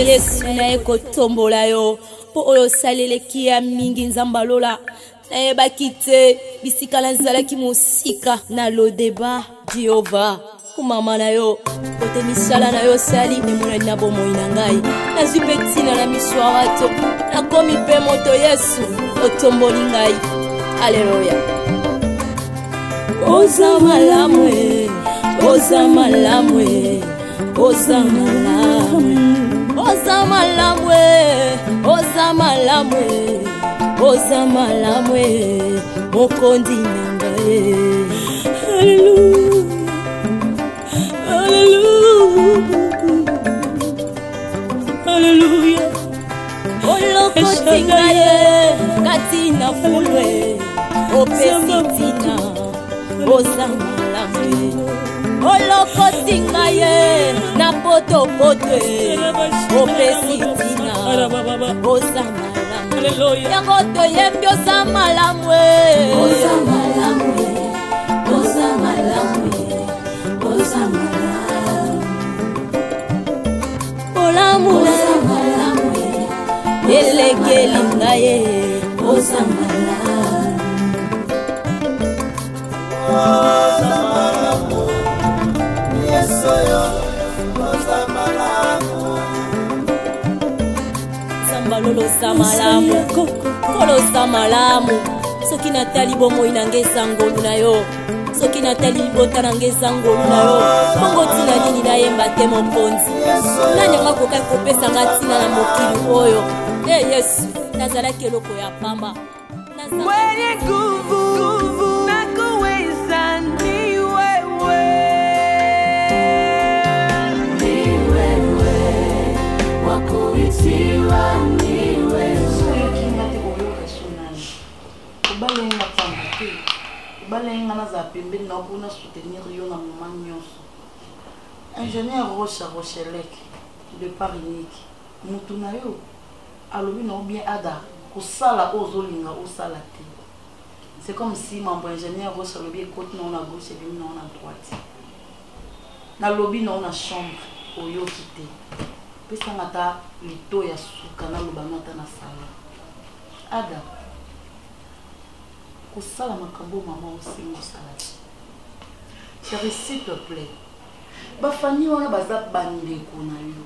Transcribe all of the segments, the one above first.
Yesu na ekotombola yo po oyo saleleki ya mingi nzambalola na yebaki te bisika nazalaki mosika na lodeba Jehova kumama na yo kote misala na yo sali emonani na bomoi na ngai nazwi mpe ntina na miso ya bato nakomi mpe moto Yesu otomboli ngai aleluya oza malamu oza malamu oza malamu oza malamu oza malamu oza malamu mokondi na ngai haleluya olokoti ngai kati na fulwe opesi tina oza malamu olokoti ngai na potopoto opesi tina oza malamu yango toyembi oza malamu oza malamu oza malamu oza malamu olamu oza malamu elekeli ngai oza malamu oza malamu yesoyo oza malamu sambalolo za malamu kolo za malamu soki natali bomoi na ngai ezangolu na yo soki natali libota na ngai ezangolu na yo bongo ntina nini nayemba te mokonzi nani yango akokai kopesa nga ntina na mokili oyo Yesu nazalaki eloko ya pamba mwenye nguvu nakuweza ni wewe wakuitiwa ni wewe ubalenga pamba te ubalenga naza pembeni na opona soutenir yo na moment nyonso ingénieur Rochelek de Paris unique mutu na yo alobi na bien ada kosala ozolinga osala te c'est comme si mambo ingénieur Rochelek écoute na gauche et na droite na lobby na chambre oyoki te pesa ngata lito ya suka na lobano ata na sala ada kosala makambo mama osengo osala te chérie s'il te plaît bafani wana baza bandeko na yo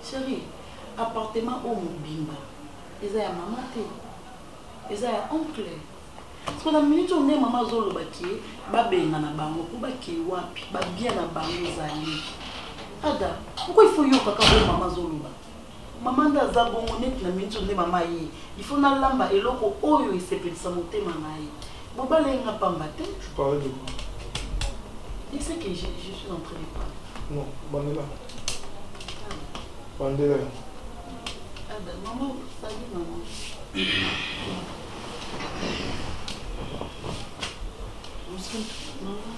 chérie appartement o mobimba eza ya mama te eza ya oncle parce que na minute onde mama azoloba ki babenga na bango po bakei wapi babia na bango ezali ada pourquoi il faut yo kaka bo mama azoloba mama nda aza bongo neti na minute onde mama ye il faut nalamba eloko oyo esepelisa motema na ye bobalenga pamba te. Tu parlais de quoi? Il sait que je suis en train de parler. Non, Bandela. Bandela. Maman, salut maman. Maman.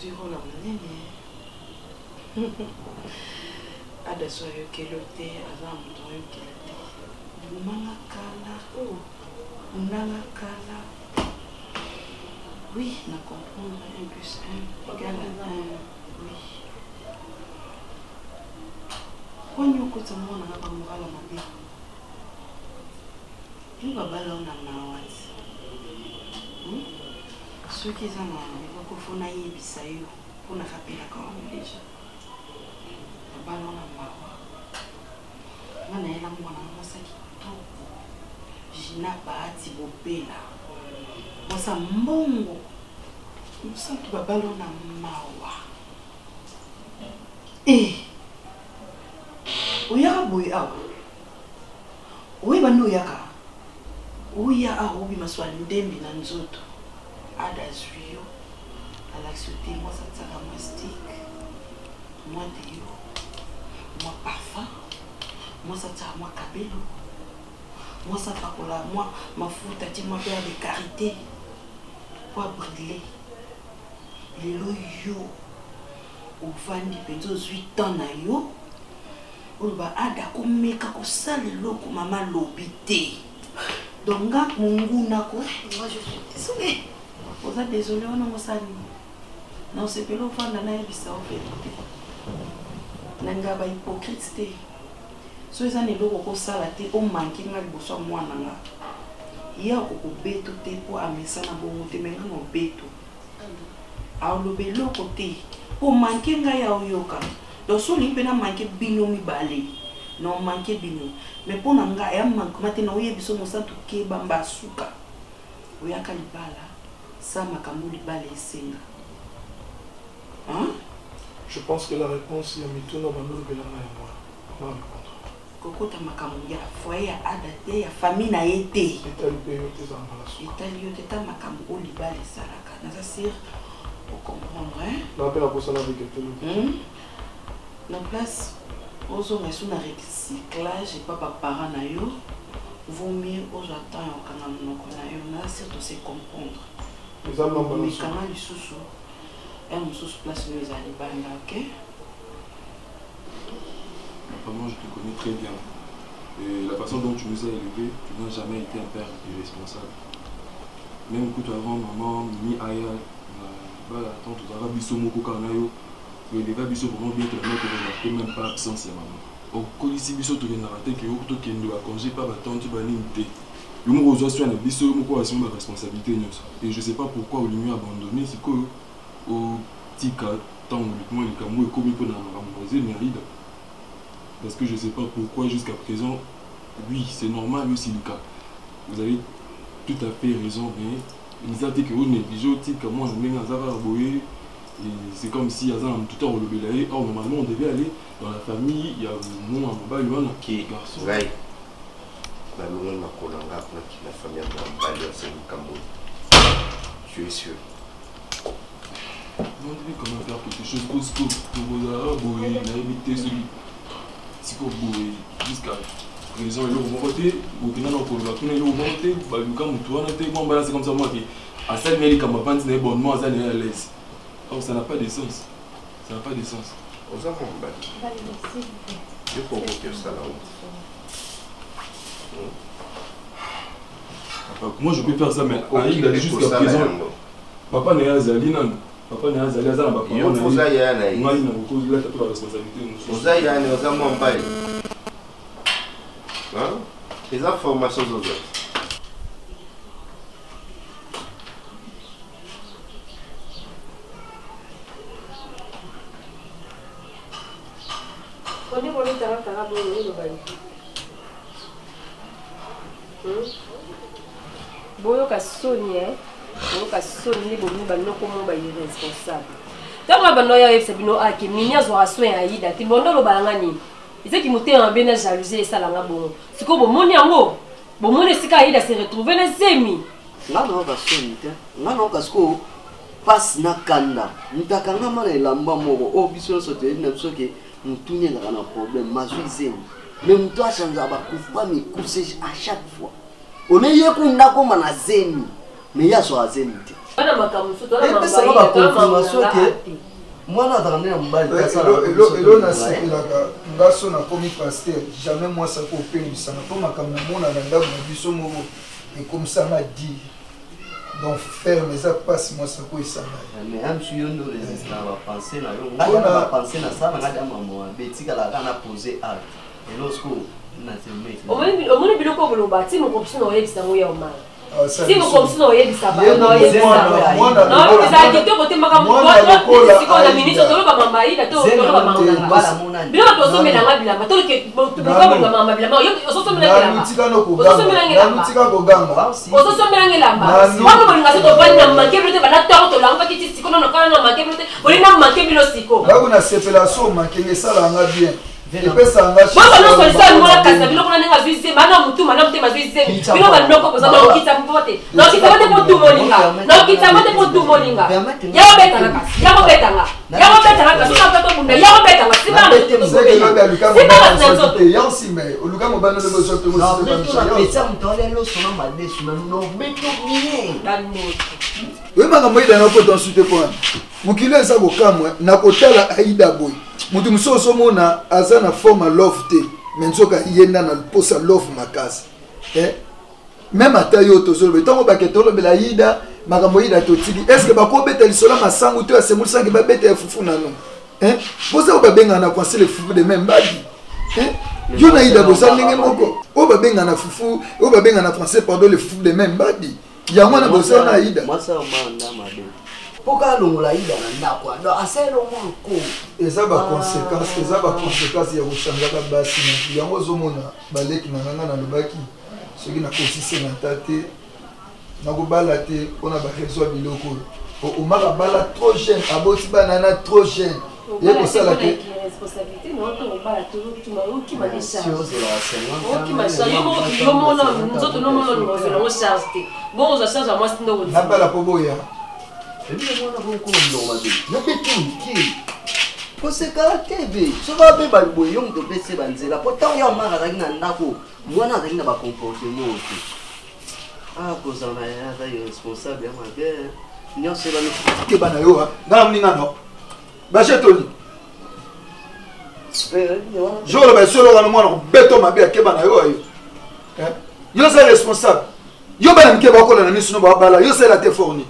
Zero la monene. Ada soyo kelote azamu toyo kelote. Manga kala. Oh. Manga kala. Oui, na comprendre 1 plus 1 égale à 1. Oui. Quand nous écoutons mon amour na bien. Nous va ballonner na wati. Ceux qui sont là, il faut na yebisa yo pour na rappeler quand déjà. Ballonner na mawa. Mana ela mwana mosaki to. Jina bahati bopela. Mosa mbongo. Mosa tu babalo na mawa. Oya boy awa. Oye bando yaka. Oya awo bi maswali ndembi na nzoto. Ada zuyo. Ala sauté moi ça tsaka moi stick. Moi déo. Moi parfum. Moi ça tsaka moi kabelo. Moi ça pakola moi mafuta ti moi père de carité. Pour brûler. Les loyaux. Au fandi penzo 8 ans na yo. Oba ada komeka kosala loko mama lobité. Donc mungu nako. Moi je suis désolée. Vous êtes désolé on a mosali. Non, c'est pas l'enfant d'un ça en vérité. Nanga ba hypocrite te. So eza ne loko ko sala te o manki nga liboso mwa nanga. Ya ko beto te po amesana bongo te menga no beto. A lo be loko te. Po manki nga ya oyoka. Do so limpe na manki bino mi bale. Non manki bino. Mais po nanga ya manki mate na oye biso mo santu ke bamba suka. Oyaka libala. Sa makambo libala esenga. Hein? Je pense que la réponse est à Mitouna Bandolo Belana et moi. On va répondre. Kokota makambo ya foyer ya adate ya famille na été. Itali tes emballage. Itali te ta makambo o libala salaka. Naza sir pour comprendre hein. Na pena bossa na veketelo. Na place ozo mesu na recyclage et papa parent na yo. Vaut mieux aux attend au kana monoko na yo na sir to se comprendre. Les emballage. Mais kana lisusu. Elle sous place où ils allaient banga, ok? Moi, je te connais très bien. Et la façon dont tu nous as élevés, tu n'as jamais été un père irresponsable. Même quand avant maman, Mimi Aya, tante Zara Bisso Moko Kanayo, le débat Bisso vraiment bien te la mettre de même pas absence de maman. Au Colisi Bisso, tu viens d'arrêter que tu as congé par la tante Banimité. Le mot aux oiseaux, Bisso Moko a assumer la responsabilité. Et je ne sais pas pourquoi au limite abandonné, c'est que au tika tant uniquement les camots et comme il peut en mérite parce que je sais pas pourquoi jusqu'à présent oui c'est normal aussi le cas vous avez tout à fait raison mais ils ont dit que vous négligez au tika moi et c'est comme si Azan tout à l'heure or normalement on devait aller dans la famille il y a mon mobile qui garçon la famille je suis sûr. On devait comment faire quelque chose pour vous éviter celui si vous jusqu'à présent il est voté ou bien non pour le vaccin il est voté comme toi c'est comme ça moi qui à celle mais comme ma n'est bonnement ça n'est à l'aise or ça n'a pas de sens ça n'a pas de sens aux enfants je comprends que ça là moi je peux faire ça mais il a jusqu'à présent papa n'est pas Zalina. Papa n'est pas allé à la il faut ça y a là moi il n'a pas la responsabilité vous avez un aux amants pas hein les informations aux autres on est pour le terrain carabo le bail boyo ka Sonia boka soni bomi banoko mo ba irresponsable tanga banoya yefse bino ake minya zo aswen aida ti bondo lo balanga ni ise ki muté en bena jalousie ça langa bon siko bo moni yango bo moni sika aida se retrouver na semi ngano ka soni te ngano ka sko passe na kanda mtakanga mala elamba moko o biso so te na biso ke mutunya na problème mazui zemi mais muto achanza ba kufa mi coucher à chaque fois on est yekunda ko mana zemi mais il y a soit zénité. Ana makamu so tona mamba. C'est pas confirmation que moi na dans na mbali ka ça. Elo na siki la ngaso na komi pasteur jamais moi ça ko peine ça na ko makamu mona na ndabu biso mo et comme ça m'a dit donc faire mais ça passe moi ça ko ça. Mais am su yondo résistant va penser na yo. Ngana penser na ça na ngada maman betika la kana poser acte. Et lorsque na se met. O moni biloko boloba ti mo kopsi no yebisa mo ya o mal. Si vous commencez à y ça, non, il y a ça. Non, vous avez dit que vous avez dit que ministre de l'Obama, il a tout le monde. Bien, vous sommes là, vous avez tout que vous avez là, vous sommes là, vous sommes là, et puis ça engage moi non ça moi la casa bilo kuna nenga zuize mana mutu mana mte mazuize bilo ba ndoko poza na okita mpote na okita mate po tu molinga na okita mate po tu molinga ya obeta na kasi ya obeta na kasi na pato bunda ya obeta na si ba na to yansi mais oluka mobano le besoin to mo pesa mtole lo sona madesu na no beto bien dan mo we manga moida na ko tonsuite kwa mukile eza bokamwe na kotala aida boy mutu musoso mona aza na forme love te menzoka yenda na posa love makasi même ata yo tozolobe tongo baketolo bela yida makambo yida totili est-ce que bako beta lisola masangu to asemulisa ke ba beta fufu nano boza obabenga na kwasi le fufu de même badi yo na ida boza ndenge moko obabenga na fufu obabenga na français pardon le fufu de même badi ya mwana boza na ida masa manda made poka longola ida na ndako ndo aselo moko eza ba conséquences ya koshangaka basi na yango zomona baleki na nganga na lobaki soki na kosise na tate na kobala te pona ba réseau biloko o maka bala trop jeune aboti banana trop jeune ye kosala te responsabilité non to bala to tu ma ou qui m'a dit ça o qui m'a ça yo mona nzoto no mona no zo no charge te bon za charge moi c'est ndo na bala po boya ebi mona bon ko ndo ma be na petu ki ko se caractère so va be ba boyo ndo pese banzela pourtant yo mara za na ndako mwana za na ba comportement aussi ah koza na ya za responsable ya mabe nyo se ba ni ke bana yo ngala mninga no ba chetoni jolo ba solo ngala mwana ko beto mabe ke bana yo yo c'est responsable yo bana mike ba ko na misu no ba bala yo c'est la te fourni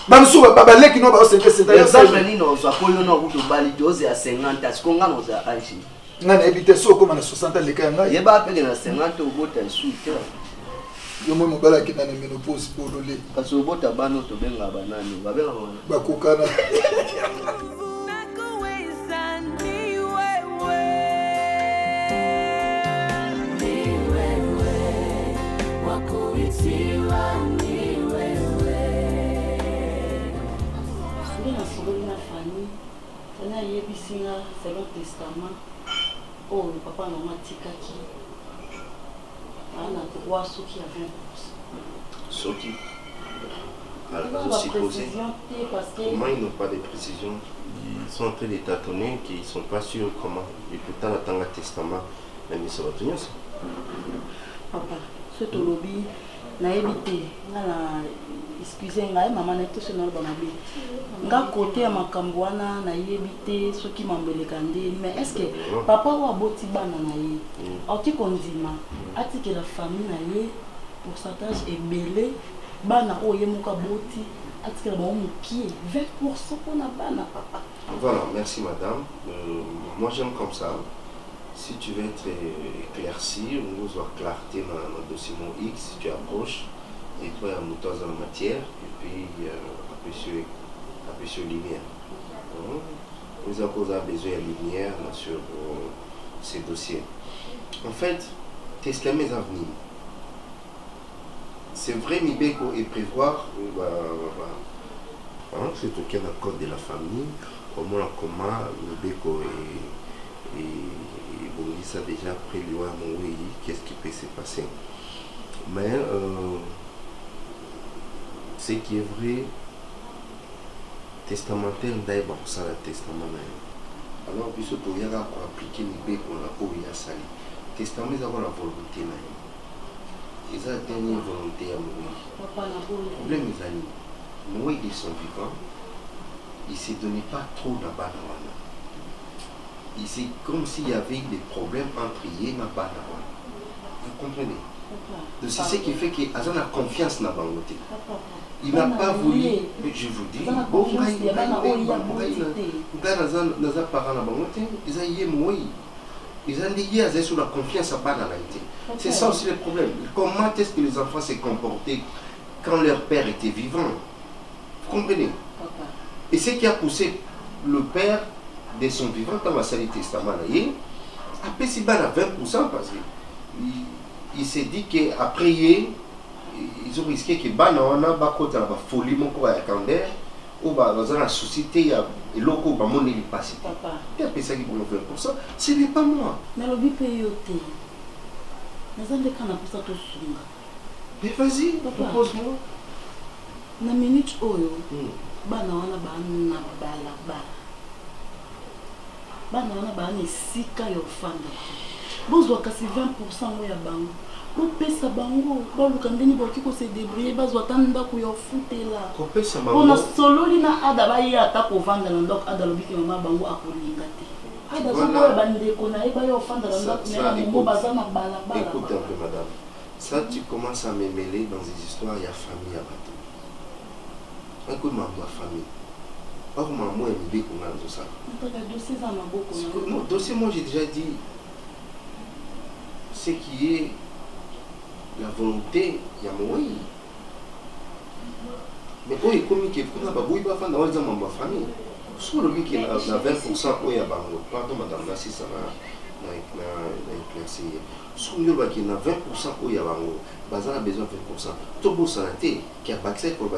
bamsu baba leki no ba o 50 ya ça ni no za ko yo no ko bali doze ya 50 asiko ngana za aishi ngana ebite so ko na 60 leka ya ngai ye ba pe na 50 o bota suite yo mo mobala ki na menopause pour le parce que bota bano to benga banani ba benga ba kokana c'est le testament. Oh, le papa n'a pas tika qui. On a droit à ceux qui avaient Ceux qui. Alors, je suppose. Comment ils n'ont pas de précision? Ils sont en train de tâtonner, qu'ils ne sont pas sûrs comment. Et pourtant, dans le testament, même ils se retenus. Papa, ce lobby n'a évité. Excusez-moi, maman n'a pas ce nom de nga côté à makambo wana na yebite soki mambeleka ndeli mais est-ce que papa wa boti bana na ye oti kondima atike la famille na ye pourcentage ebele bana oye muka boti atike la ba mukie 20% pour na bana papa. Voilà, merci madame. Moi j'aime comme ça. Si tu veux être éclairci, on nous a clarté dans le dossier X, si tu approches, et toi il y a une dans la matière, et puis sur lumière. Nous avons besoin de lumière sur ces dossiers. En fait, tester mes avenirs. C'est vrai, Mibeko et prévoir, c'est aucun accord de la famille, au moins comment Mibeko et Bonissa déjà préloin mon oui, qu'est-ce qui peut se passer. Mais ce qui est vrai, testamentaire d'ailleurs ça le testament alors puis surtout il y a quoi appliquer les pour la peau il y a sali testament ils ont la volonté là ils ont dernière volonté à mourir le problème les amis mourir ils sont vivants ils se donnaient pas trop là-bas c'est comme s'il y avait des problèmes entre eux et là-bas vous comprenez donc c'est ce qui fait qu'ils ont la confiance dans la volonté. Il n'a pas voulu, mais je vous dis, ils ont lié sur la confiance à banalité. C'est ça aussi le problème. Comment est-ce que les enfants s'est comportés quand leur père était vivant? Vous comprenez? Et ce qui a poussé le père de son vivant dans la salle du testament, après c'est à 20% parce qu'il s'est dit qu'après ils ont risqué que banana bakota ba folie moko ya kander ou ba la société ya loko ba moni li passé papa et après ça qui vont faire pour ça ce n'est pas moi mais le bi payoté mais on est kana pour ça tout sunga mais vas-y propose-moi na minute oyo bana wana bana wana ba ni sika yo fanda bozwa kasi 20% ya bango opesa bango baluka ndeni boki ko se débrouiller bazwa tanda ku yo futela opesa bango ona sololi na ada baye ata ko vanda na ndok ada lobiki mama bango akolinga te ada zo bande ko na eba yo fanda na ndok na mo bazana balabala. Écoute un peu madame, ça tu commences à me mêler dans des histoires il y a famille à bateau Écoute, ma famille. Pas comme moi, je me dis qu'on a tout ça. Non, dossier, moi j'ai déjà dit ce qui est la volonté, il y a moi. Mais quand il communique, il n'y a pas de famille. Sur le qui est à 20%, il y a pardon, madame, là, c'est ça. Sur le qui est à 20%, il y a besoin de 20%. Tout le monde qui a accès pour 20%,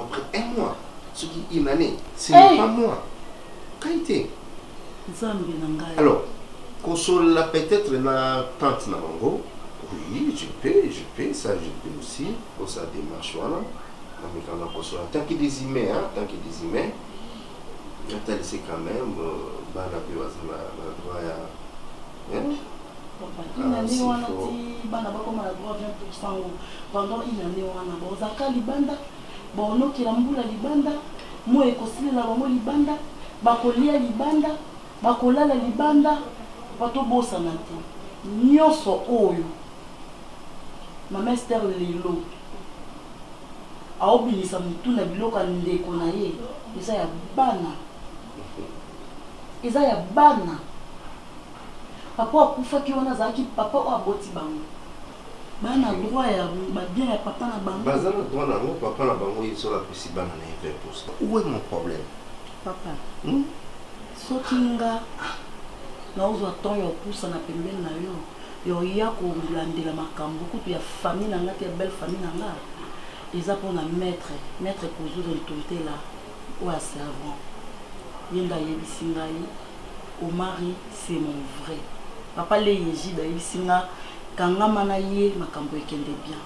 après un mois. Ce qui est une année, ce n'est pas moi. Qualité. Alors, console la peut-être la tante Namango. Oui, je peux, ça je peux aussi. Pour sa démarche, voilà. Tant qu'il des emails, tant qu'il des emails, c'est quand même, la droit à. Une année, on a dit, pendant une année, on a dit, libanda, bon, qui l'amboula libanda, moi et Kosile la bango libanda, bakolia libanda, bakolala libanda, bato bossa nante. Nyoso oyo. Ma mère lilo. Aobilisa mutu na biloka ndeko na ye. Eza ya bana. Eza ya bana. Papa akufaki wana zaki papa o aboti bango. Bana droit ya bien ya papa na bango. Bazana droit na ngo papa na bango yeso la pesi bana na 20%. Où est mon problème? Papa. Sokinga na ozo ton yo kusa na pembeni na yo. Yo ya ko landela makambo kutu ya famille na ngati ya belle famille na nga. Eza pour na maître kozo de l'autorité là ou à servant. Yenda yebisinga yi. Au mari c'est mon vrai. Papa le yeji da yebisinga kanga mana ye makambo ekende bien.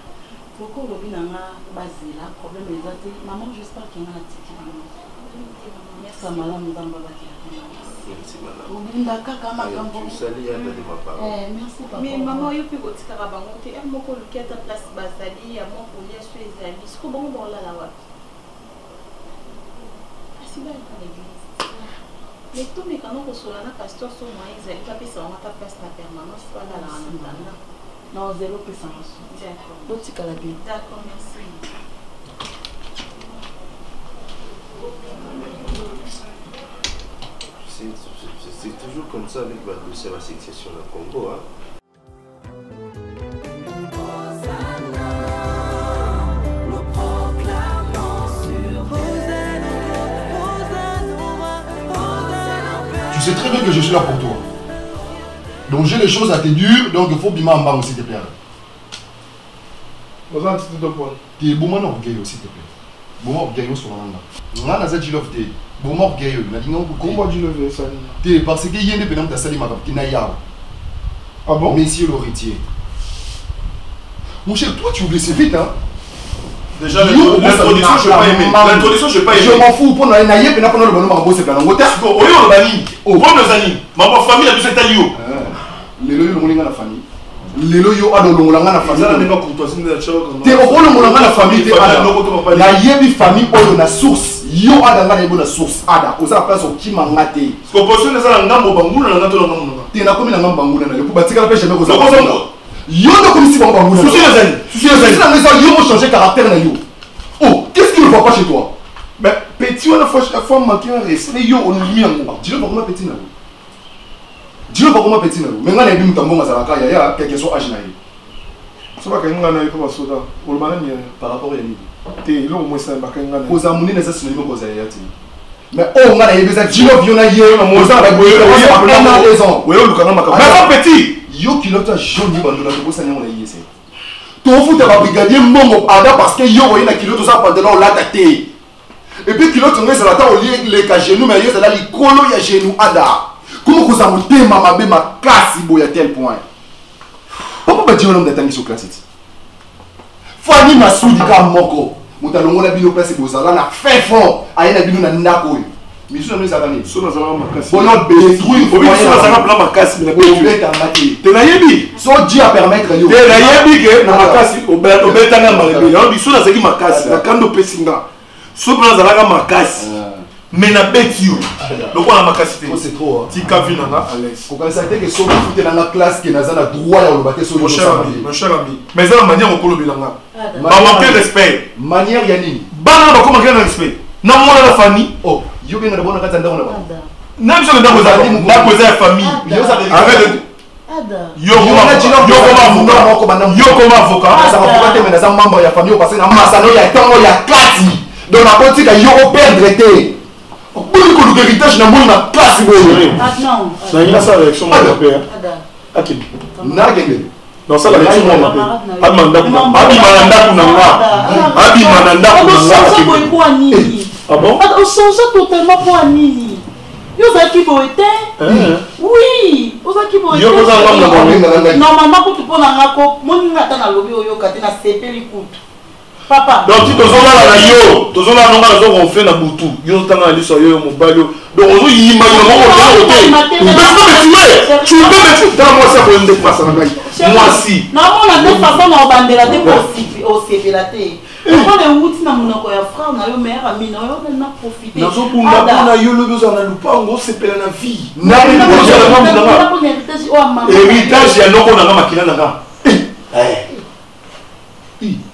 Pourquoi le binanga bazela problème ezate maman j'espère qu'il y a un tiki. Merci madame Ndambabaki. Merci madame. Merci papa. Mais maman yo pe kotika ka bango te er moko luketa place bazali ya moko lia so ezali. Siko bango bola la wapi? Asiba ka l'église. Mais tout mais quand on reçoit la pasteur sur moi ezali pas pesa on ta place na permanence voilà la ndana. Non, 0%. D'accord. D'accord, merci. C'est toujours comme ça avec le dossier de la succession au Congo. Hein. Tu sais très bien que je suis là pour toi. Donc j'ai des choses à te dire, donc il faut bien m'en s'il te plaît. Tu es bon orgueil s'il te plaît. Bon orgueil sur l'angle. On a dit love te. Bon orgueil. Comment tu le veux ça? Parce qu'il y a des pénales de Salim qui n'a pas. Ah bon? Messieurs l'héritier. Mon cher, toi tu oublies c'est vite hein. Déjà l'introduction je n'ai pas aimé. L'introduction je n'ai pas aimé. Je m'en fous pour nous naïe et pour nous le bonhomme à bosser plein d'angote. Oh yo le bani. Oh bon les amis. Ma famille a tout cet allié. Les loyaux l'ont la famille. Les loyaux a l'ont la famille. Ça n'est pas courtoisie de la chose. T'es au rôle de la famille. La yebi famille ou la source. Yo a dans la bonne source. Ada. Osa place au qui m'a maté. Ce qu'on possède c'est la ngambo bangula na ngato na ngambo. T'es na comme na ngambo bangula na. Pour bâtir la pêche jamais osa. Yo ne comme si bangula. Souci les amis. Souci les amis. La maison yo va changer caractère na yo. Oh, qu'est-ce qu'il ne voit pas chez toi? Mais petit on a fois manqué un respect yo on lui en moi. Dis-le pas comment petit na. Dis-le pas comment petit na. Mais on a vu mutambo mazalaka ya quelque chose âge na yo. Ça va quand on a eu comme soda. Pour le malin par rapport à lui. T'es là au moins ça va quand on a. Aux amounés ça c'est le même cause ya ti. Mais oh on a eu besoin dis-le viona hier na moza ba boye. Oui, on le kana makaba. Mais petit. Yo kilota jaune bandona to bossa nyama na yese. Tofu te brigadier Mongo Ada parce que yo voyez na kilo tout ça pantalon là tâté. Et puis kilo tonga ça là au lieu les ka genou mais yo ça là likolo ya genou Ada. Comment que ça me tema mabe ma classe boya tel point. Papa ba dire l'homme d'attendre sur classe. Fani Masoudi ka moko. Mutalongo na bino place bozala na fait fort. Aye na bino na ndako. Misu na ça ni. So na zala makasi. Bono détruire. Obi so na zala plan makasi mais obeta mati. Te na yebi. So Dieu a permettre yo. Te na yebi ke na makasi obeta na marebe. Ya biso na zeki makasi na kando pesinga. So na zala ka makasi. Mais na beti yo. Donc on a makasi te. C'est trop. Ti ka vina na Alex. Ko kanisa te ke so fute na classe ke na za na droit ya olobate so. Mon cher ami. Mais ça la manière on kolo bilanga. Ba manquer respect. Manière ya nini? Ba nga bakoma kena na respect na mwana na famille oh yo benga na bona kata ndako na ba na biso ndako za ndako za famille yo comme avocat ça va pouvoir te mener dans membre ya famille parce que na masano ya tango ya klati donc na politique yo perdre te boni ko héritage na moni na classe boye na ina sa élection européenne akib na genge dans ça la élection moi abi mandaku na ah bon on change totalement pour Annie yo za ki boete oui o za ki boete normalement ko tu pona ngako moni ngata na lobi oyo kati na sepeli kutu papa donc si tozolala na yo tozolala nonga na zo fait na butu yo tanga ali so yo mobali donc ozo yima yo tu peux me tuer dans moi ça pour me dépasser moi si na mona de façon na bandela de possible au sepelate on est outi na monoko ya frère na yo mère ami na yo na profiter na zo punda na yo le besoin na lupango sepela na vie na héritage ya noko na makina na nga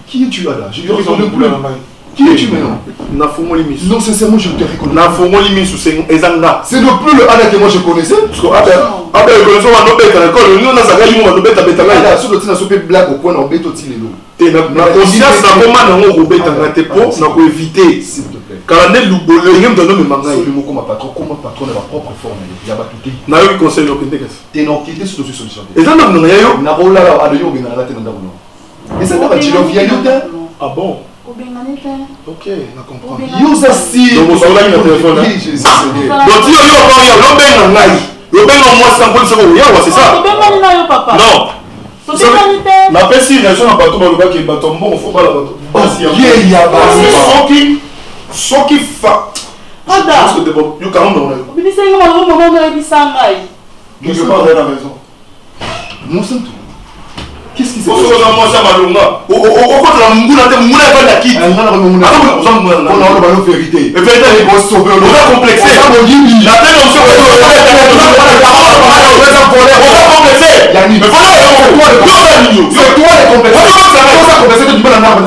qui es-tu là? Je ne reconnais plus. Qui es-tu maintenant? Non, sincèrement, je ne te reconnais pas. C'est ne plus le Ada que moi je connaissais. Parce que Ada, je connaissais un objet à l'école. Nous, on a sagagi, on a objet à Betanga. Il a sur le tien, on blague au point, on bête au tien. Na conscience na comment na ngo objet à te po na ko éviter. S'il te plaît. Car ne lubolo ngem dono me manga. Absolument comme patron de ma propre forme. Il y a pas tout. Na yo conseil le kendekas. T'es non qui était sur le solution. Et ça na yo na rola à yo benga na tena ndabo. Et ça va tu viens yote. Ah bon? Ok, on comprend. Yo si. Donc on a une téléphone. Oui, je sais. Donc yo pas yo lo ben na ngai. Yo ben no moi sans police ko ya c'est ça. To ben na yo papa. Non. Na pesi raison na bato ba lo ba ke bato bon faut pas la bato. Il y a pas. Soki fa. Ada. Parce que yo 40 dans là. Bini senga ma mo mo na bisangai. Je pas dans la maison. Mon sang. Qu'est-ce qui s'est passé? Moi ça malonga. O contre la munguna te munguna va la quitte. On a la vérité. Et vérité est bon sauver. On a complexé. La tête on se complexé. Yani. Mais voilà, c'est toi les complexé. Ça complexé tu peux la narrer. On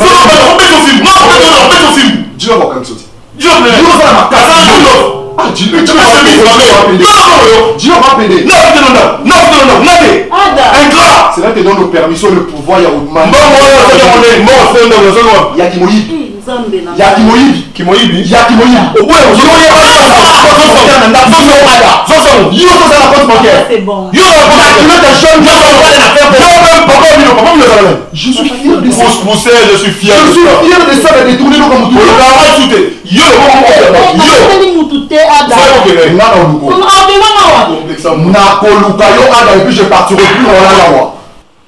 peut au film. Non, on peut au film. Dis moi quand sauter. Dis moi ça ma casa. Ah, dis-le. Tu vas péder. Non. Ingrat. C'est là que tu donnes le permission, le pouvoir, il y a Oudman. Il y a Kimoïbi. Il y a Kimoïbi. Je suis fier de ça. Je suis fier de ça. De détourner nos comme et puis je partirai plus en là.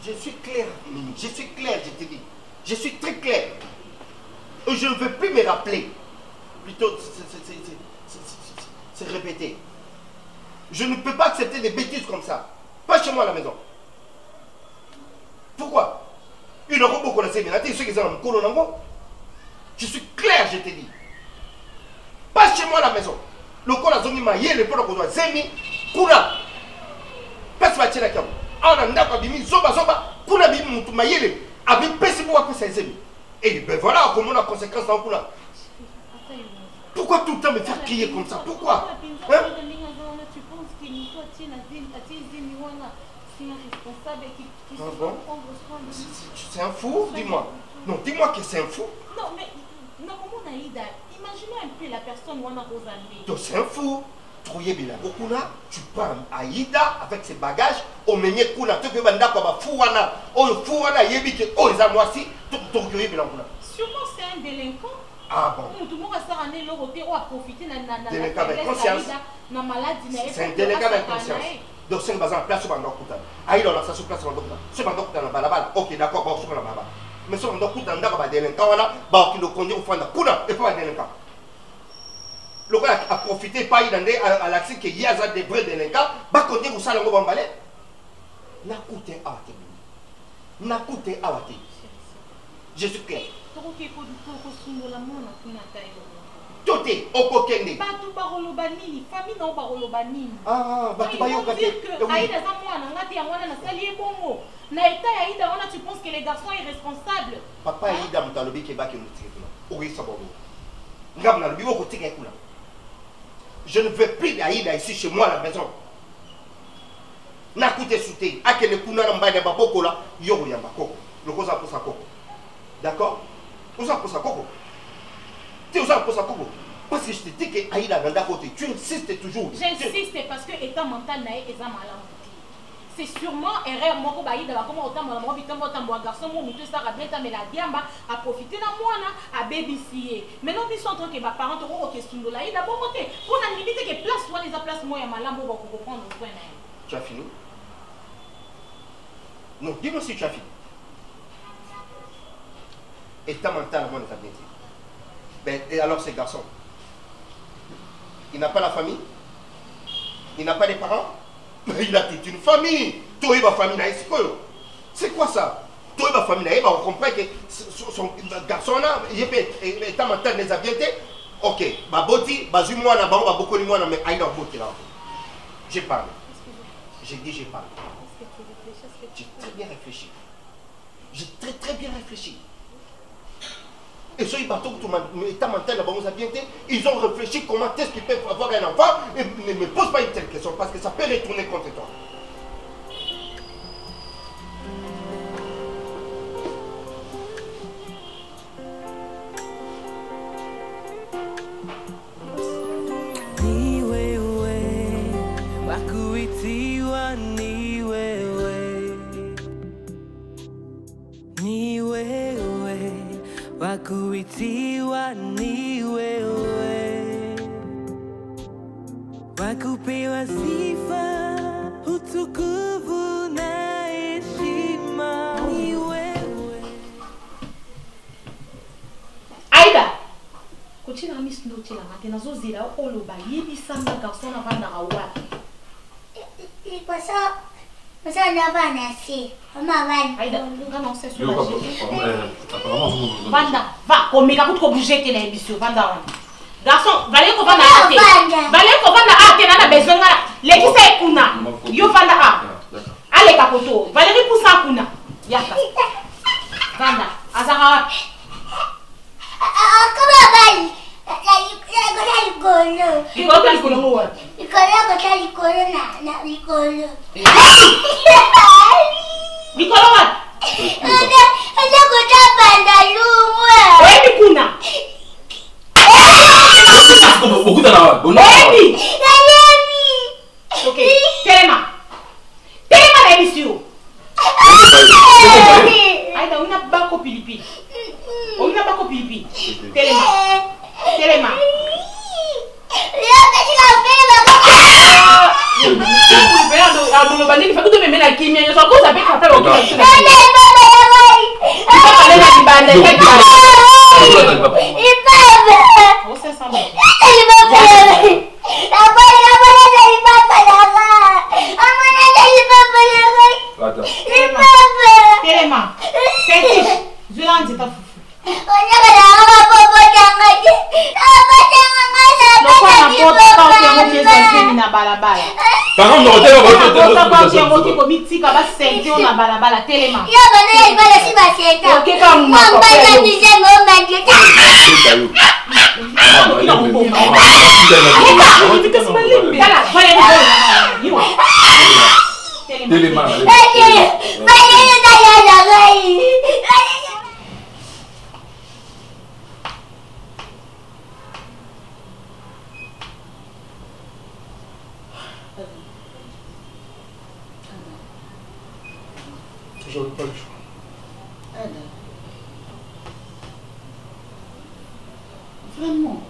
Je suis clair, je te dis. Je suis très clair. Et je ne veux plus me rappeler. Plutôt, c'est répété. Je ne peux pas accepter des bêtises comme ça. Pas chez moi à la maison. Pourquoi? Une robe qu'on a séminaire, ceux qui sont en colonne. Je suis clair, je te dis. Pas chez moi à la maison. Le corps a zongi maïe, le polo qu'on doit zemi, kuna. Pas se battre la cam. On a ndako bimi zoba kuna bimi mutu maïe, abi pesi pour appeler ses amis. Et ben voilà comment la conséquence dans kuna. Pourquoi tout le temps me faire crier comme ça? Pourquoi? Hein? Tu penses que toi tu ah bon? C'est un fou, dis-moi. Non, dis-moi que c'est un fou. Non, mais non, comment Naïda? Imaginons un peu la personne où on a Rosalie. Donc c'est un fou. Tu pars à Aïda avec ses bagages, au meunier Kuna, tu peux banda comme un fouana, oh fouana, yébite, oh les amoisi, tout le monde. Sûrement c'est un délinquant. Ah bon? Tout le monde va s'arranger le côté ou à profiter de la maladie. C'est un délinquant d'inconscience. Donc c'est une base en place sur Bando Koutan. Aïda on a ça sur place sur Bando Koutan. Sur Bando Koutan, la balabala. Ok, d'accord, bon, sur la balabala. Mais sur Bando Koutan, on a des délinquants, on qui nous conduit au fond de Kuna et pas un délinquant. Le gars a profité, pas à l'accès qu'il y a des vrais délinquants, bah quand vous salon au balai, n'a coûté à n'a coûté à je suis clair. Tout est au coquin. Batu barolobanini, famille non barolobanini. Ah, batu bayo dire que Aïda Zamouana, Nati Amwana, Salié Bongo. Naïta Aïda, tu penses que les garçons sont irresponsables? Papa Aïda Moutalobi qui est bas qui nous tire. Oui, ça va. Je ne veux plus d'Aïda ici chez moi à la maison. Nakute souté, akele kuna na mbaya baboko la, yoro yamba koko. Le kosa pour sa koko. D'accord? Osa pour sa koko. Tu osa pour sa koko. Parce que je te dis que Aïda Ganda côté, tu insistes toujours. J'insiste parce que étant mental naïe et malade. C'est sûrement erreur moi comme Aïda comme autant malade moi vitam autant moi garçon moi mutu ça rabien ta mais la diamba à profiter na moi na à babysier. Maintenant ils sont en train que ma parent te au question de Aïda bon côté. Pour la limite que place toi les place moi ya malade pour comprendre point. Tu as fini? Non, dis-moi si tu as fini. État mental, moi, ne t'a bien dit. Ben, et alors, ces garçons, il n'a pas la famille, il n'a pas les parents, mais il a toute une famille. Toi, il va famille, c'est quoi ça? Toi, il va famille, on comprend que son garçon là, il est état mental, les a bien été. Ok, bah, boti, bah, moi, là, bah, beaucoup de moi, mais aïe, dans boti là. J'ai parlé. J'ai dit, j'ai parlé. J'ai très bien réfléchi. J'ai très bien réfléchi. Et ceux qui partent tout état mental là-bas, ils ont réfléchi comment est-ce qu'ils peuvent avoir un enfant et ne me pose pas une telle question parce que ça peut retourner contre toi. Wakuitiwa ni wewe, wakupewa sifa, utukufu na heshima ni wewe. Aïda, kuchina misndo chila matena zozira oloba yebisa na garçon na bana awa. Masa na bana si, mama bana. Aïda, non c'est sur la Vanda, va, comme il a beaucoup bougé tes émissions, Vanda. Garçon, valez qu'on va na ate. Valez qu'on va na ate, na besoin na. Leki sa kuna. Yo Vanda a. Allez kapoto. Valérie pour ça kuna. Yaka. Vanda, azara. Comment bali? J'aurais pas le choix. Vraiment.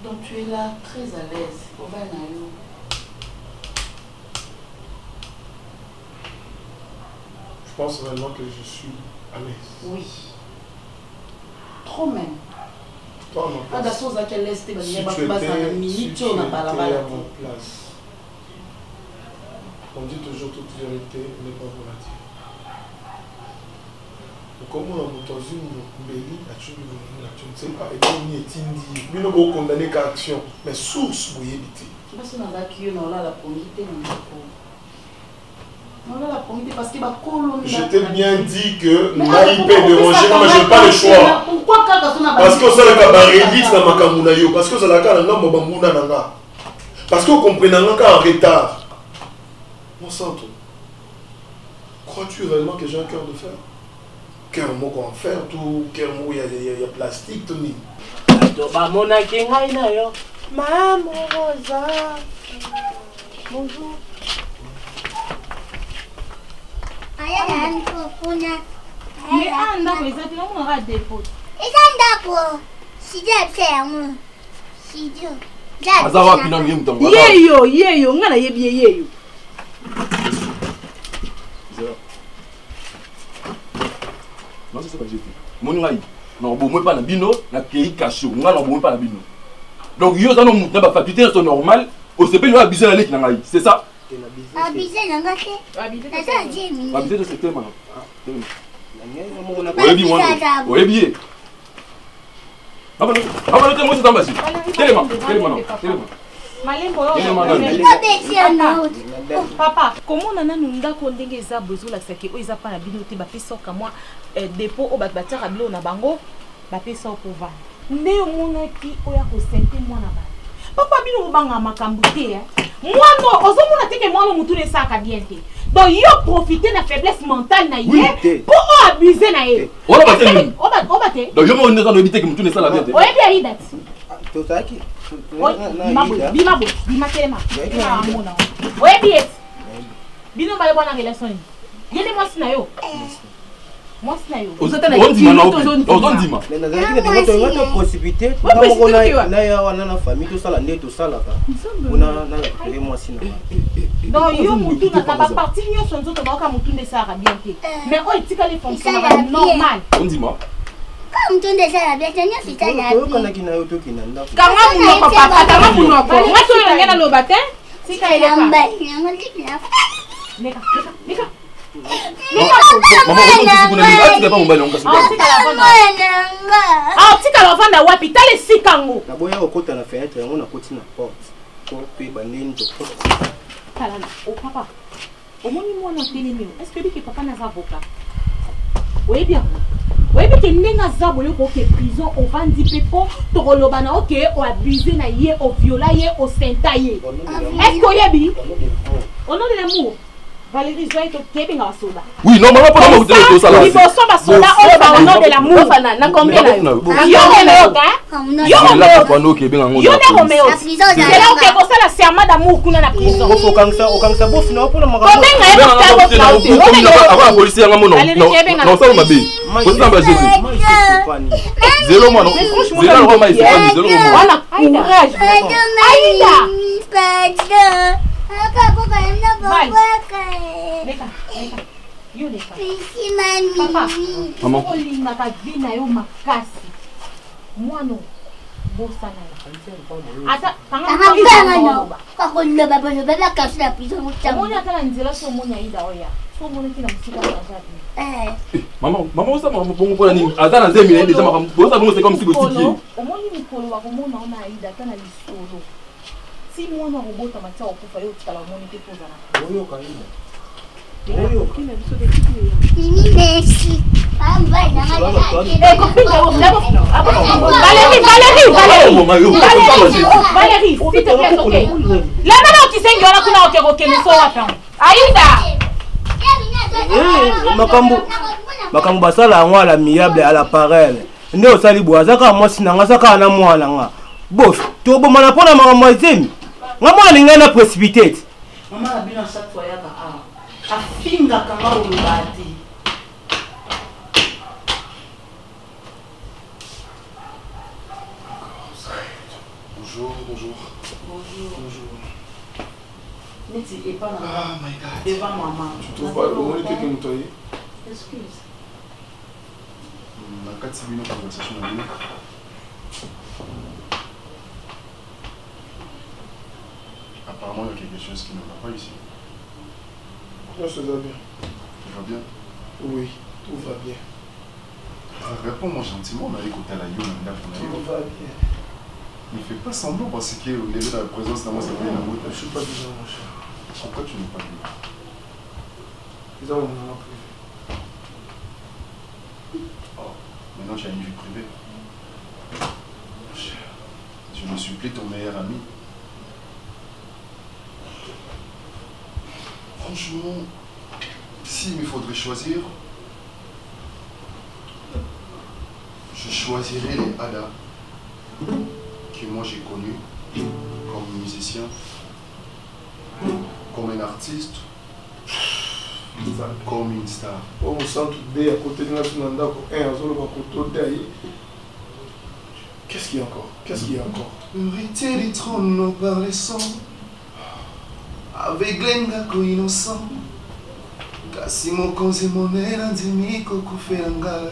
Donc tu es là très à l'aise. Je pense vraiment que je suis à l'aise. Oui. Trop même. Toi, à ma place. Si tu étais à mon place. On dit toujours toute vérité n'est pas volatile. Comme on a monté une mbéli, tu ne sais pas, et on y est indi. Mais nous avons condamné qu'à action, mais source pour y éviter. Je t'ai bien dit que Naï peut déranger, mais je n'ai pas le choix. Parce que ça la cabaret dans ma camunayo, parce que ça la cala namba bambuna nanga. Parce que vous comprenez nanga en retard. Mon santo, crois-tu réellement que j'ai un cœur de fer? Cœur mot en fer, tout cœur mot il y a plastique, Tony. Mon yo. Maman Rosa. Bonjour. Mais anda kwa izati na mwana ga depot. Isanda ko. Sije psemu. Sije. Azawa pina mimi mtongo. Yeyo, ngana yebi yeyo. Non, c'est pas jeté. Mon ngai. Non, bon, moi pas na bino, na kei kacho. Ngana bon pas na bino. Donc yo ça non na ba faculté c'est normal. Au CP nous abuser la lek na ngai. C'est ça? Abuser na ngake. Abuser de ce thème. Oyebi mwana. Oyebi. Abana te mosi tambasi. Telema. Malembo papa, comment on a nunda kondenge eza besoin la saki o eza pa na bino te ba pesa ka moi dépôt o ba batara bilo na bango ba pesa pour vendre. Nde omona ki oya ko sente mwana ba. Papa bino banga makambu te Mwana ozomona te ke mwana mutu ne saka bien te. Donc yo profiter na faiblesse mentale na ye pour abuser na ye. Oba bate. Oba te. Donc yo mo ne saka obite ke mutu ne sala bien te. Oye bien idat. Totaki. Bima telema. Oye bien. Bino ba bona relation. Yele moi sina yo. Moi sina yo. Ozata na ozondima. Mais na zaki de moto ngato possibilité. Na ya wana na famille to sala nde to sala ka. Una na le moi sina. Donc yo mutu na ba parti nyo sonzo to ba ka mutu ne sara bien te. Mais o itika les fonctions normal. Ondima. Comme tout de ça, bien sûr, c'est ça la vie. Kana kina yo to kina nda. Kanga muno papa, kanga muno ko. Ngato yo ngena lo bate. Sika ile ka. Neka. Tika la vanda wapi tale sikango. Na boya okota na fenêtre yango na koti na porte. Ko pe bandeni to porte. Kala na o papa. Omoni mwana telemi. Est-ce que biki papa na avocat? Oui bien. Oui bien que nenga zabo yo ko ke prison on vandi pepo to kolobana OK o abuser na ye o violer ye o sentaye. Est-ce que yebi? Au nom de l'amour. Valérie Joy to keeping our soda. Oui, normalement pas nous de ça là. Il faut ça soda au nom de l'amour. Na combien là? Yo Romeo. C'est là où que ça la serment d'amour kuna na prison. Faut okangsa bof na pour na maka. Avant la police nga mono. Non ça m'a bé. Ko ça m'a jeté. Zéro moi non. Zéro moi ici, zéro moi. On a courage. Aïda. Papa, maman, olinga ka vina yo makasi. Mwana bosana. Ata tanga kwa loba baba kasi la prison mutamu. Mwana kana nzela so mwana Aïda oya. So mwana kina musika na jabi. Maman ça maman bongo pona nini? Ata na zemi déjà maman. Bosa bongo c'est comme si botiki. Omoni mikolo wa komona ona Aïda kana lisolo. Si mwana robota matia okufa yo tikala moni te pozana. Oyo kaina. Oyo kina biso de kitu. Nini merci. Valérie, s'il te plaît, ok. Là maintenant tu sais ngiola kuna okeke meso wata. Aïda. Makambo basala ngo ala miable ala parelle. Nde osali boazaka mwasi nanga saka na mwana nga. Bof, to bo mana pona makambo azemi. Nga mwana ninga na précipité. Maman a bien chaque fois yaka a finga kanga olobati. Bonjour. Neti et pas devant maman. Tu trouves pas le moment que nous t'aille? Excuse. On a 4 minutes de conversation à lui. Apparemment, il y a quelque chose qui ne va pas ici. Non, ça va bien. Tout va bien? Oui, tout va bien. Réponds-moi gentiment, on a écouté la Youm. Tout va bien. Ne fais pas semblant parce que au début de la présence, c'est bien la route. Je ne suis pas bizarre, mon cher. Pourquoi tu n'es pas bien? Ils ont un moment privé. Oh, maintenant tu as une vie privée. Je me supplie ton meilleur ami. Franchement, s'il me faudrait choisir, je choisirais les Ada que moi j'ai connus comme musicien, comme un artiste, comme une star. On sent tout à côté de notre qu'est-ce qu'il y a encore? Qu'est-ce qu'il y a encore? Héritier du trône par les sangs, avec l'engako innocent, kasi mokonzi monela ndimi kokufela ngai.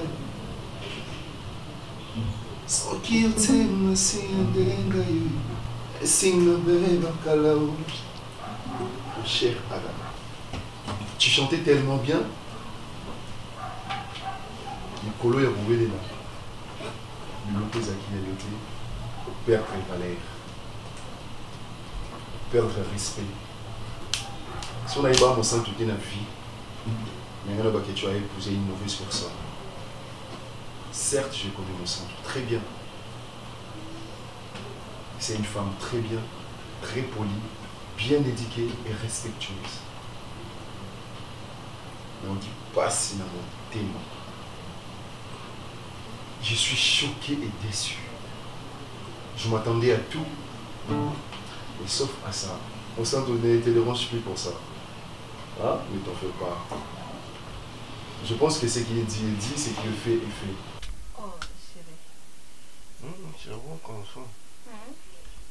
Soki otema si ndenga yo, esinga beba kalao. Cher Ada, tu chantais tellement bien. Nikolo ya Rouvelena. L'autre Zaki a noté perdre valeur, perdre respect. Si on a eu mon sang toute une vie, mais il y a que tu as épousé une mauvaise personne. Certes, je connais mon sang très bien. C'est une femme très bien, très polie, bien éduquée et respectueuse. Mais on dit pas si n'a mon témoin. Je suis choqué et déçu. Je m'attendais à tout, et sauf à ça. On s'en donnait, ne te dérange plus pour ça. Hein? Ne t'en fais pas. Je pense que ce qui est dit, ce qui est fait. Oh, chérie. C'est bon comme ça.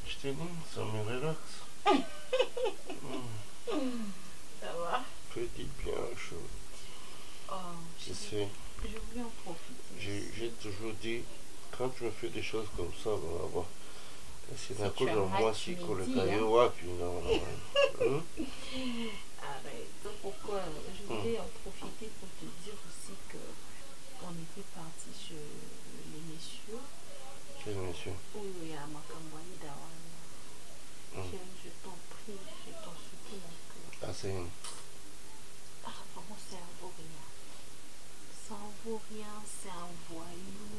Je te dis, ça me relaxe. Ça va? Petit bien chaud. Oh, je sais. Je voulais en profiter. J'ai toujours dit, quand tu me fais des choses comme ça, c'est à cause de moi si que le caillou, puis non. Arrête, pourquoi je voulais en profiter pour te dire aussi qu'on était parti chez les messieurs. Quel monsieur? Oui, à Makambouani Dawana. Je t'en prie, je t'en supplie mon cœur. Ah, c'est une. Ah, vraiment, c'est un beau rien. Ça en vaut rien, c'est un voyou,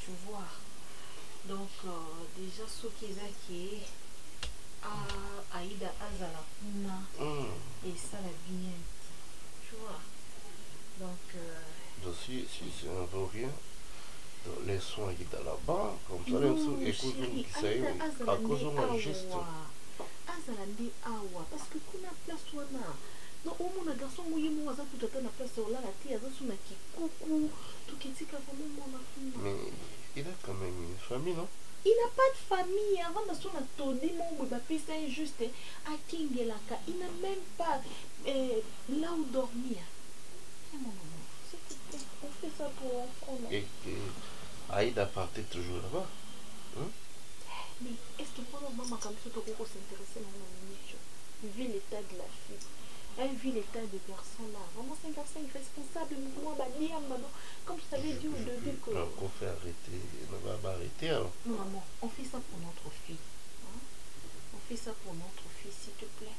tu vois. Donc, déjà, ce qu'ils ont qui est Aïda Azala Kuna et ça la bien, tu vois. Donc, si ça ne vaut rien, laissons Aïda là-bas, comme ça, écoute, qui sait, à cause de moi, juste. Azala ndi awa, parce que Kuna place wana. Non, au moins, garçon, moi, moi, ça tout à fait la place là, la tia, ça sous ma qui coucou, tout qui dit qu'à vraiment mon enfant. Mais il a quand même une famille, non? Il n'a pas de famille. Avant de son attendé, mon fils est injuste. À Kingelaka, il n'a même pas là où dormir. On fait ça pour enfants. Et Aïda partait toujours là-bas. Mais est-ce que pendant maman, comme ça, tu peux s'intéresser à mon ami? Vu l'état de la fille. Elle vit l'état de garçon là. Vraiment, c'est un garçon irresponsable. Moi, comme je t'avais dit au début. Non, qu'on fait arrêter. On va arrêter alors. Non, maman, on fait ça pour notre fille. Hein? On fait ça pour notre fille, s'il te plaît.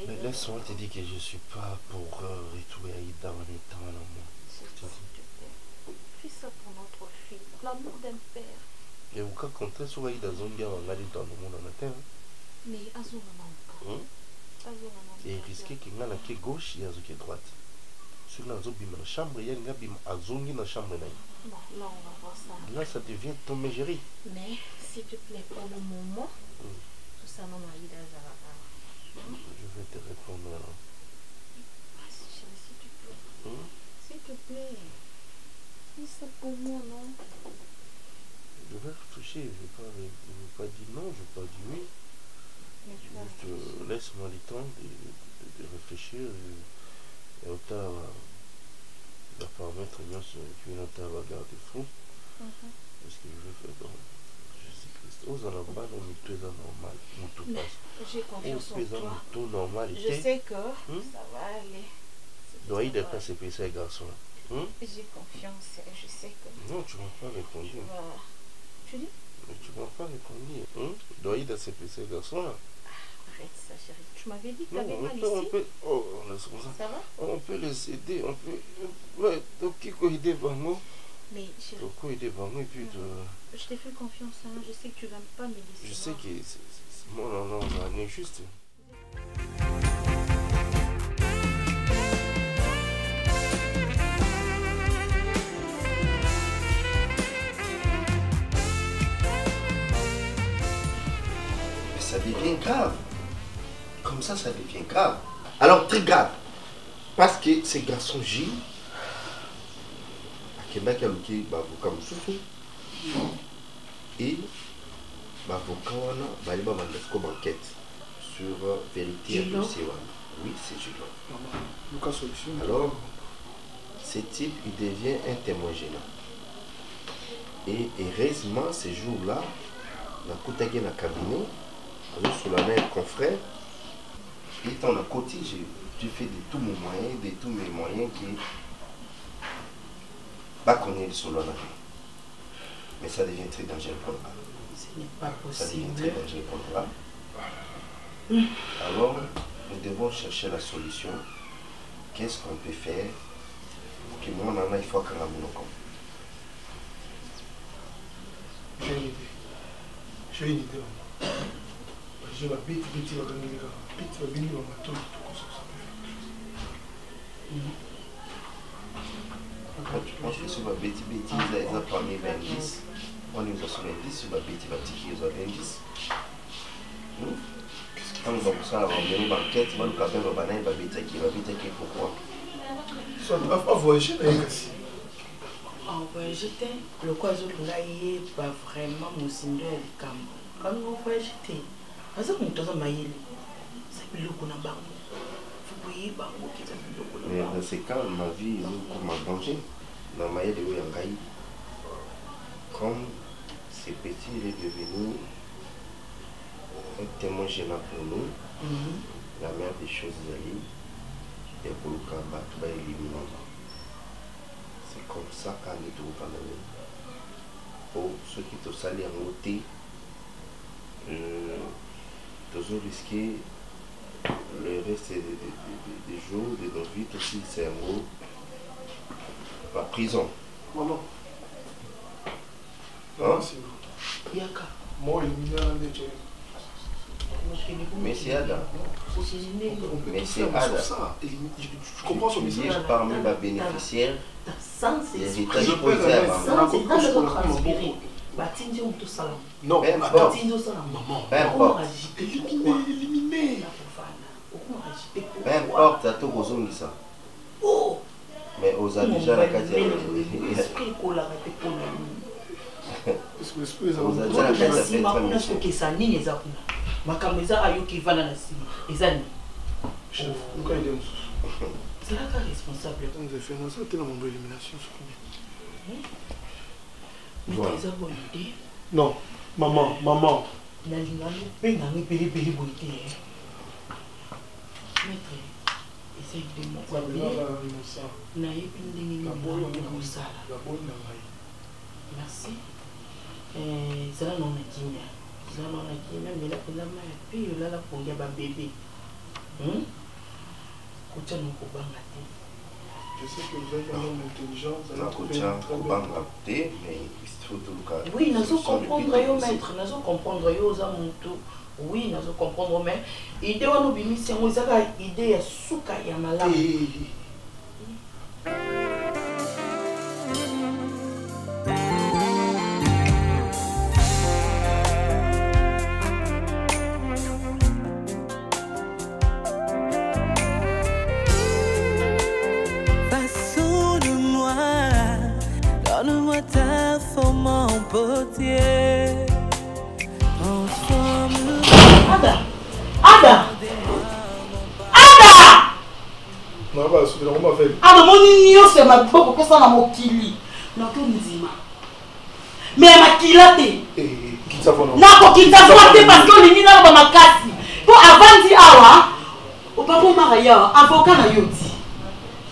Mais laisse-moi te dire que je ne suis pas pour retrouver Aïda en étant là, moi. S'il te plaît. Fais ça pour notre fille. L'amour d'un père. Et au cas contraire, sur Aïda Zonga, on va aller dans le monde en matin. Mais Azura manque. Et risqué qu'il y a qui gauche et qui droite. Sur la zone de chambre, il y a une zone de chambre. Bon, là, on va voir ça. Là, ça devient ton mégérie. Mais, s'il te plaît, pour le moment, tout ça, non, Aïda Zara. Je vais te répondre alors. S'il te plaît. S'il te plaît. Fais ça pour moi, non? Je vais réfléchir. Je ne vais pas dire non, je ne vais pas dire oui. Juste laisse-moi le temps de réfléchir et autant va permettre bien ce que l'auteur va garder fou. Parce que je vais faire dans Jésus-Christ. Aux alambanes, on est très normal. J'ai confiance en toi. Normalité. Je sais que ça va aller. Doit y être assez spécial, garçon. J'ai confiance. Je sais que. Non, tu ne m'as pas répondu. Tu dis? Mais tu ne m'as pas répondu. Doit y être assez spécial, garçon là. Arrête ça, chérie. Tu m'avais dit que tu avais mal ici. Ça va? On peut les aider, on peut... Ouais, donc qui peut aider vraiment? Mais chérie... Donc aider vraiment et puis de... Je t'ai fait confiance, hein. Je sais que tu vas pas me laisser. Je sais que c'est... Moi, non, on est juste... Ça devient grave. Comme ça devient grave. Alors, très grave. Parce que ces garçons J, à Québec, il y a l'avocat Moussoussou. Et l'avocat, il y a une enquête sur vérité et dossier. Oui, c'est Gilles. Alors, ce type, il devient un témoin gênant. Et heureusement, ces jours-là, on a contacté dans le cabinet. Sur la même confrère, il est en côté, j'ai fait de tous mes moyens qui pas connaître sur la navire. Mais ça devient très dangereux pour moi. Ce n'est pas possible. Ça devient très dangereux pour moi. Alors, nous devons chercher la solution. Qu'est-ce qu'on peut faire pour que moi, il faut qu'on la moune comme. J'ai une idée. Je vais bête, je tu penses que sur ma bête, ils ont parmi 20, on nous a sur 20, sur ma bête, ils ont 20. Quand nous avons ça, on va venir en enquête, on va nous caper le banane, il va bête, pourquoi? Ça ne va pas voyager, mais en voyage, le quoi, là, il n'est pas vraiment mon signe de camp. Quand on voyage, mais dans ces cas, ma vie est comme un danger. Dans ma vie de Ouyangaï, comme ces petits, il est devenu un témoin gênant pour nous. La meilleure des choses, c'est pour le combat, tout va éliminer. C'est comme ça qu'on est tout pas mal. Pour ceux qui te salent en côté, toujours risquer le reste des jours, de nos vies, aussi le cerveau, la prison. Maman. Hein? Yaka. Moi, éliminé un des gens. Mais c'est Ada. Mais c'est Ada. Je comprends son message. Parmi les bénéficiaires, les héritages posés à maman. Non, peu importe. Peu importe. Peu importe, ça tout besoin de ça. Mais aux a déjà la carte. Non, maman. Merci. Ça non mais là pour la mère puis là pour y avoir bébé. Je sais que vous êtes un homme intelligent. Mais il faut tout le cas. Oui, nous comprendre yo maître, nous comprendre yo za muntu. Oui, nous comprendre mais idée on obimi c'est on zaka idée ya suka ya malamu. Donne-moi ta forme en potier. Transforme-le. Ada! Ada! Ada! Non, pas ce que l'on m'a fait. Ada, mon igno, c'est ma bobo, que ça n'a mon kili. Non, tout me dit, mais ma kilate. Qui ça fait non? Non, qui ça fait parce que les mina ma kasi. Pour avant di awa, au papa maraya, avocat na yodi.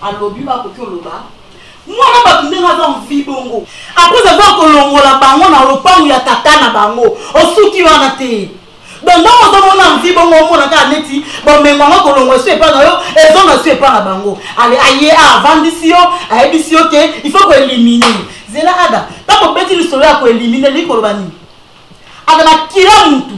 Alobi ba ko loba. Moi na ba dans vie bongo. Après avoir que longola bango na lopango ya tata na bango, osuki wana te. donc on a envie bon on a qu'à neti bon mais moi quand on suit pas na yo et on ne suit pas na bango allez aïe avant d'ici que il faut qu'on élimine zela ada ta ko petit le solo ko éliminer li ko bani ada makira mutu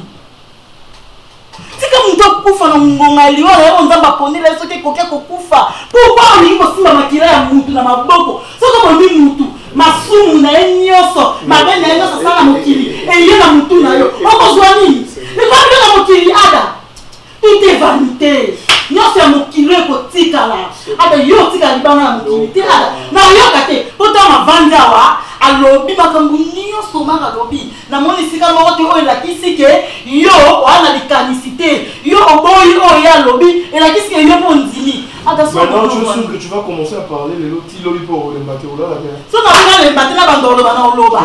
tika mutu kufa na ngonga li wala on zamba ponela soki ko kufa pourquoi on ko simba makira ya mutu na maboko soko bondi mutu masumu na enyoso mabene enyoso sana mokili et yena mutu na yo oko zwani ni kwa bila mokili ada tout est vanité nyonso ya mokili ko tika la ada yo tika libanga na mokili te ada na yo kate ota mavanda wa alobi makambu nyonso maka lobi na moni sika moko te oyo lakisi ke yo wana likanisité yo oboyi oyo ya lobi et lakisi ke yo pondimi. Maintenant, tu es sûr que tu vas commencer à parler les lotis lobby pour les bateaux là. So na bina les bateaux na bandolo bana oloba.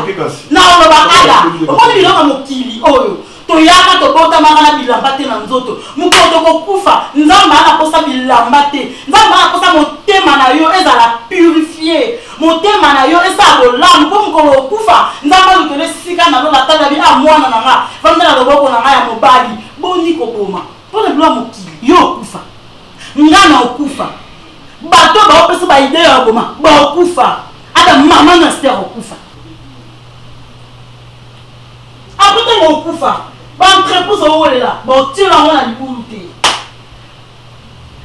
Na oloba ala. Omoni biloko mokili oyo. Toyaka tobota maka na bilamba te na nzoto. Mukoto kokufa nzamba na kosa bilamba te. Nzamba na kosa motema na yo ezala purifier. Motema na yo esa lolam ko mukolo kufa. Nzamba lutole sika na lola tala bi a mwana na nga. Vanda na loboko na nga ya mobali. Boni ko boma. Pona bilo mokili yo kufa. Ngana okufa bato ba opesa ba idée ya boma ba okufa ada mama na ster okufa après ngo okufa ba entreprise owelela ba tira ngona libulu te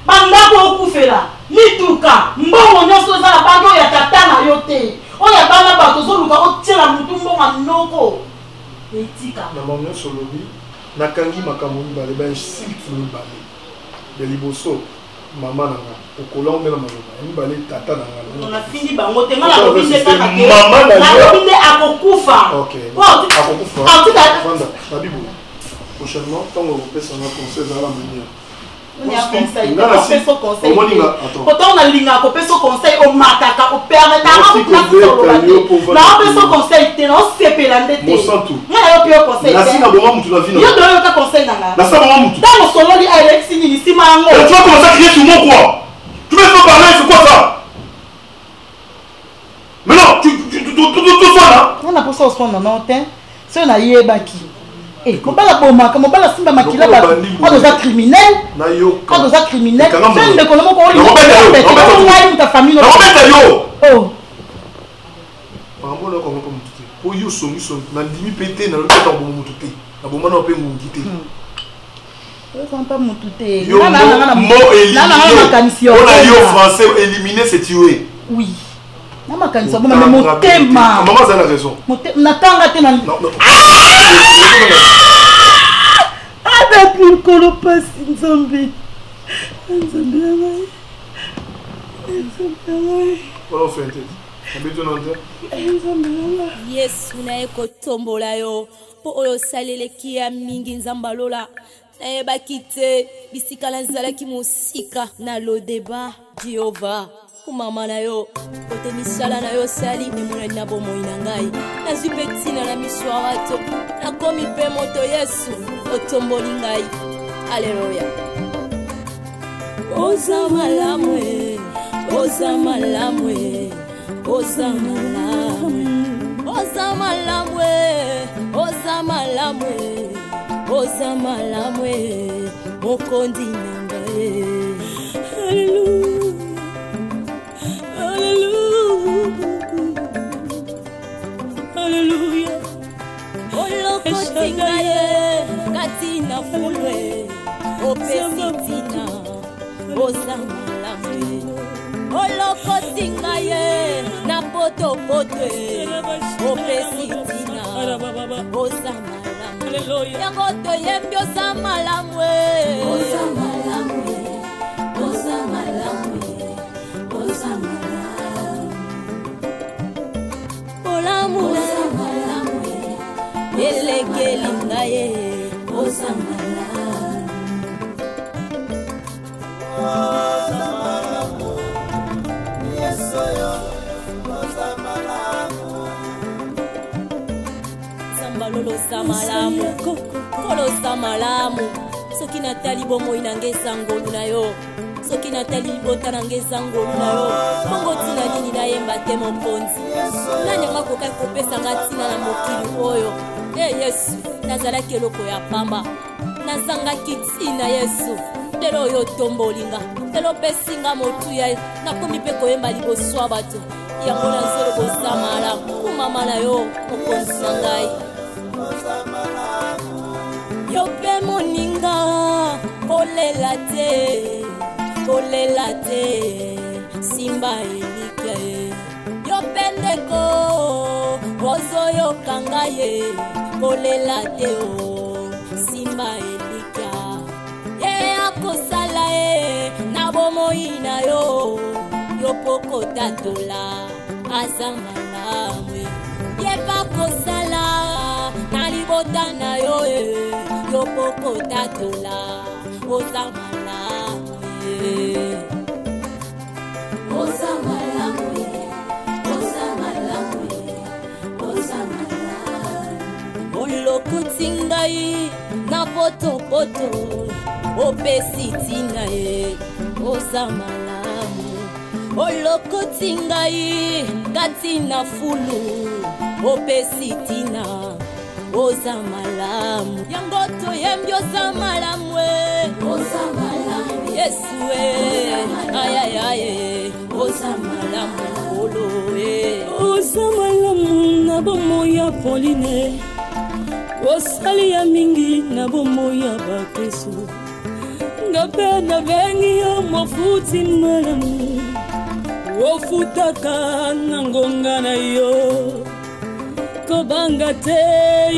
banda ko okufela mituka mbongo nyoso za bando ya tata na yo te oya bana bato zoluka otira mutu mbongo noko etika na mama solobi na kangi makamoni ba le ben silk le balé de liboso maman nanga okolong mela maloba ni balé tata nanga on a fini bango te ngala ko binde kaka ke maman na binde akokufa OK akokufa vanda na bibo prochainement tant on peut s'en conseil à la manière on y a conseil on conseil pourtant on a linga ko peso conseil o mataka o permettre na peso conseil te no sepela ndete na yo pio conseil na sina bonga mutu na vie yo doyo ka conseil nanga na sa bonga mutu dans solo li Alex ni si mango tu vas commencer à crier sur moi quoi tu veux pas parler c'est quoi ça mais non tu sois là on a pour ça on non te c'est on a yebaki eh mobala bomaka mobala simba makila ba on doit criminel na yo on doit criminel c'est de konomo ko li ta famille yo oh pambo lo comme mutu po yo songi na ndimi pété na lo ta bo mutu te na bo mana pe ngungi te on pas mutu te yo mo éliminer on a yo français éliminer c'est tuer oui na makanisa bon mais motema maman a raison motema natanga te na ada plus kolo pasi nzambe nzambe ngai voilà fait yesu naye kotombola yo mpo oyo osaleleki ya mingi nzambe alola nayebaki te bisika nazalaki mosika na lodeba jehova kumama na yo kote misala na yo sali emonani na bomoi na ngai nazwi mpe ntina na miso ya bato nakomi mpe moto yesu otomboli ngai aleluya oza malamu oza malamu oza malamu oza malamu oza malamu oza malamu mokondi na ngai Hallelujah. Olokotinga ye katina fulwe opesitina ozamalame olokotinga ye na potopotwe opesitina ozamalame yango toyembi ozamalamwe ozamalamwe ozamalamwe olamu elekeli ngaye ozamala sambalolo samalamu kolo samalamu soki natali bomoi nange esangolu na yo soki natali libota nange esangolu na yo bongo ntina nini nayemba te mokonzi nani anga kokai kopesanga ntina na mokili oyo e yesu nazalaki eloko ya pamba nazangaki ntina Yesu lelo oyo tombolinga lelo pesinga motuya nakomi mpe koyemba liboso ya bato yango nazolo kosamala kumama na yo mokonzi na ngai yo mpe moninga kolela te simba elika ye yo mpe ndeko ozoyoka ngai ye kolela te o simba elika ye akosala ye na bomoi na yo yo pokotatola aza malamu ye bakosala na libota na yo yo pokotatola oza malamu oza malamu oza malamu oza malamu olokuti ngai na potopoto opesi ntina ye oza malamu olokuti ngai kati na fulu opesi ntina oza malamu yango toyembi oza malamu oza malamu Yesu ayayaye oza malamu olo oza malamu na bomoi ya Pauline osali ya mingi na bomoi ya bakristo ngape na bengi yo mofuti malamu ofutaka na ngonga na yo kobanga te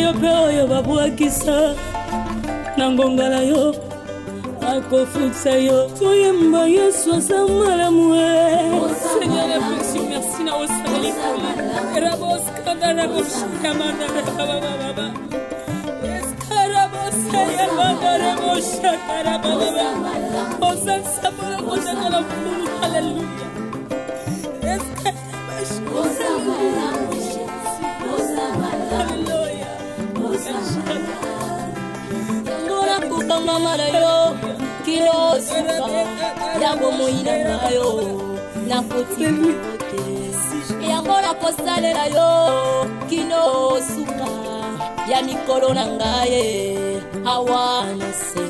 yo pe oyo babwakisa na ngonga na yo akofutsa yo toyemba Yesu aza malamu Seigneur apprécie merci na osali koli rabos kadara boshamanda baba eskarabos ya bandara boshakara baba osan sabara kosakala hallelujah osa malamu hallelujah ngora kubanga malayo kilo suka yango moina nayo nakuti kote yango nakosalela yo kino suka ya mikolo na ngaye awana se